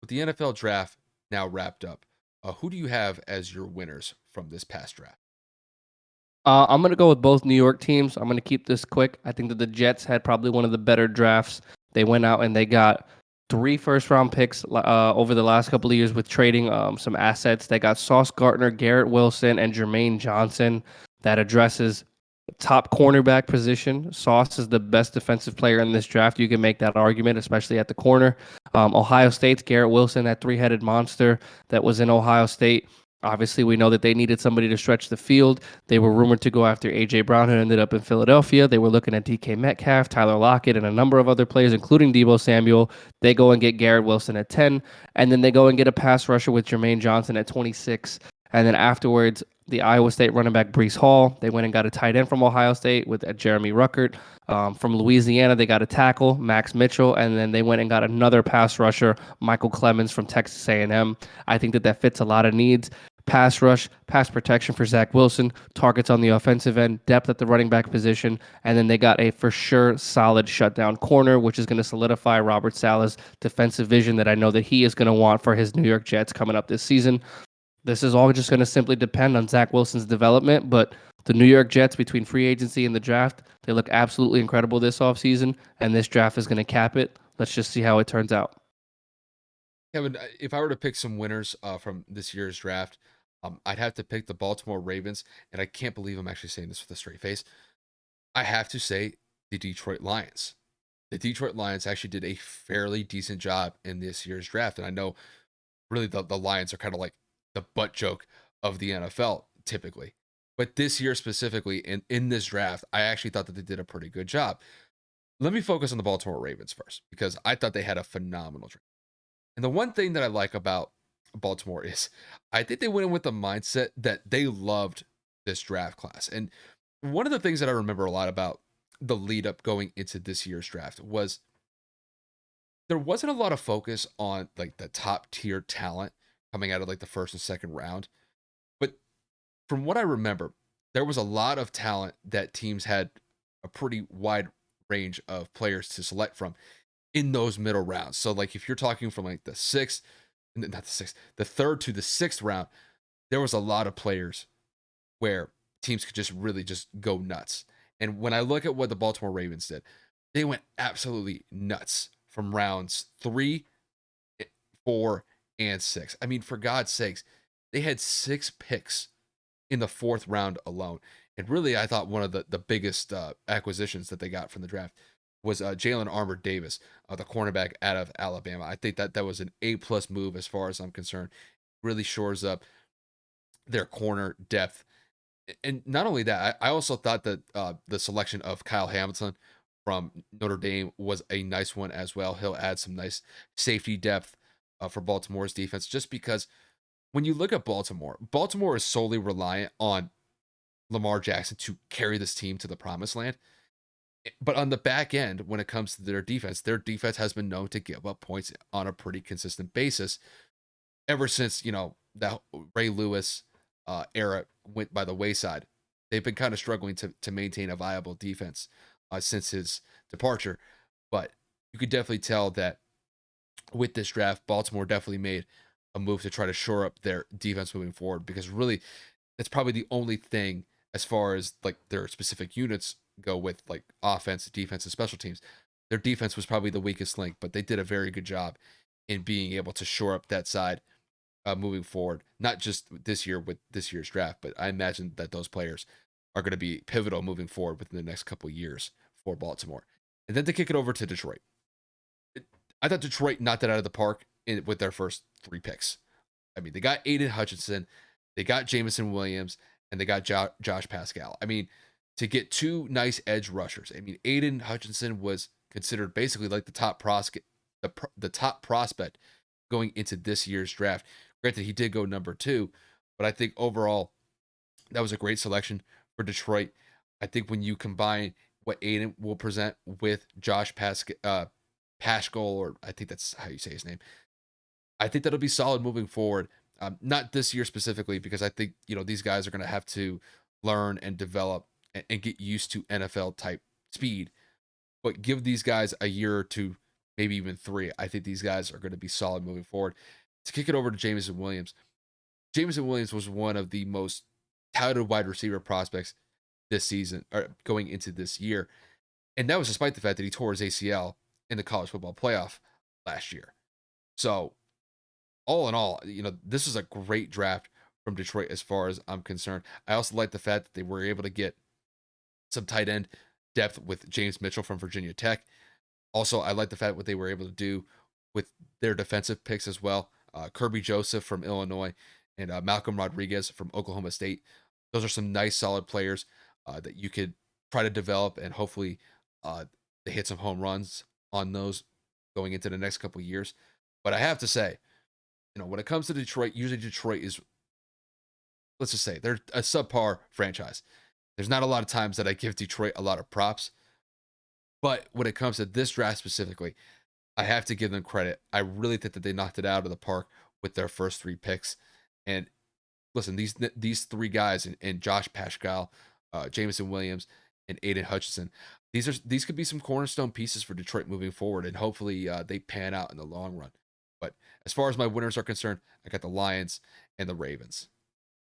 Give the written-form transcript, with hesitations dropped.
With the NFL draft now wrapped up, who do you have as your winners from this past draft? I'm gonna go with both New York teams. I'm gonna keep this quick. I think that the Jets had probably one of the better drafts. They went out and they got three first round picks over the last couple of years with trading some assets. They got Sauce Gardner, Garrett Wilson, and Jermaine Johnson. That addresses the top cornerback position. Sauce is the best defensive player in this draft. You can make that argument, especially at the corner. Ohio State's Garrett Wilson, that three-headed monster that was in Ohio State. Obviously, we know that they needed somebody to stretch the field. They were rumored to go after A.J. Brown, who ended up in Philadelphia. They were looking at DK Metcalf, Tyler Lockett, and a number of other players, including Debo Samuel. They go and get Garrett Wilson at 10, and then they go and get a pass rusher with Jermaine Johnson at 26. And then afterwards, the Iowa State running back Brees Hall. They went and got a tight end from Ohio State with Jeremy Ruckert. From Louisiana, they got a tackle, Max Mitchell, and then they went and got another pass rusher, Michael Clemens from Texas A&M. I think that fits a lot of needs. Pass rush, pass protection for Zach Wilson, targets on the offensive end, depth at the running back position, and then they got a for sure solid shutdown corner, which is going to solidify Robert Saleh's defensive vision that I know that he is going to want for his New York Jets coming up this season. This is all just going to simply depend on Zach Wilson's development, but the New York Jets, between free agency and the draft, they look absolutely incredible this offseason, and this draft is going to cap it. Let's just see how it turns out. Kevin, if I were to pick some winners from this year's draft, I'd have to pick the Baltimore Ravens, and I can't believe I'm actually saying this with a straight face. I have to say the Detroit Lions. The Detroit Lions actually did a fairly decent job in this year's draft, and I know really the Lions are kind of like the butt joke of the NFL typically. But this year specifically, in this draft, I actually thought that they did a pretty good job. Let me focus on the Baltimore Ravens first because I thought they had a phenomenal draft. And the one thing that I like about Baltimore is I think they went in with the mindset that they loved this draft class. And one of the things that I remember a lot about the lead up going into this year's draft was there wasn't a lot of focus on like the top tier talent coming out of like the first and second round. But from what I remember, there was a lot of talent that teams had a pretty wide range of players to select from in those middle rounds. So like if you're talking from like the sixth, not the sixth, the third to the sixth round, there was a lot of players where teams could just really just go nuts. And when I look at what the Baltimore Ravens did, they went absolutely nuts from rounds 3, 4, and 6. I mean, for God's sakes, they had 6 picks in the fourth round alone. And really, I thought one of the biggest acquisitions that they got from the draft was Jalen Armour Davis, the cornerback out of Alabama. I think that was an A+ move as far as I'm concerned. Really shores up their corner depth. And not only that, I also thought that the selection of Kyle Hamilton from Notre Dame was a nice one as well. He'll add some nice safety depth for Baltimore's defense, just because when you look at Baltimore, Baltimore is solely reliant on Lamar Jackson to carry this team to the promised land. But on the back end, when it comes to their defense has been known to give up points on a pretty consistent basis ever since, that Ray Lewis era went by the wayside. They've been kind of struggling to maintain a viable defense since his departure. But you could definitely tell that with this draft, Baltimore definitely made a move to try to shore up their defense moving forward because really that's probably the only thing as far as like their specific units go with like offense, defense, and special teams. Their defense was probably the weakest link, but they did a very good job in being able to shore up that side moving forward. Not just this year with this year's draft, but I imagine that those players are going to be pivotal moving forward within the next couple of years for Baltimore. And then to kick it over to Detroit. I thought Detroit knocked it out of the park with their first 3 picks. I mean, they got Aiden Hutchinson, they got Jameson Williams, and they got Josh Pascal. I mean, to get 2 nice edge rushers. I mean, Aiden Hutchinson was considered basically like the top prospect going into this year's draft. Granted, he did go number 2, but I think overall that was a great selection for Detroit. I think when you combine what Aiden will present with Josh Pascal, or I think that's how you say his name, I think that'll be solid moving forward. Not this year specifically, because I think these guys are going to have to learn and develop and get used to NFL type speed. But give these guys a year or two maybe even 3. I think these guys are going to be solid moving forward. To kick it over to Jameson Williams. Jameson Williams was one of the most touted wide receiver prospects this season or going into this year. And that was despite the fact that he tore his ACL in the college football playoff last year. So, all in all, this is a great draft from Detroit as far as I'm concerned. I also like the fact that they were able to get some tight end depth with James Mitchell from Virginia Tech. Also, I like the fact what they were able to do with their defensive picks as well. Kirby Joseph from Illinois and Malcolm Rodriguez from Oklahoma State. Those are some nice, solid players that you could try to develop, and hopefully uh, they hit some home runs on those going into the next couple of years. But I have to say, when it comes to Detroit, usually Detroit is, let's just say, they're a subpar franchise. There's not a lot of times that I give Detroit a lot of props. But when it comes to this draft specifically, I have to give them credit. I really think that they knocked it out of the park with their first 3 picks. And listen, these 3 guys and Josh Pascal, Jameson Williams, and Aiden Hutchinson. These could be some cornerstone pieces for Detroit moving forward, and hopefully they pan out in the long run. But as far as my winners are concerned, I got the Lions and the Ravens.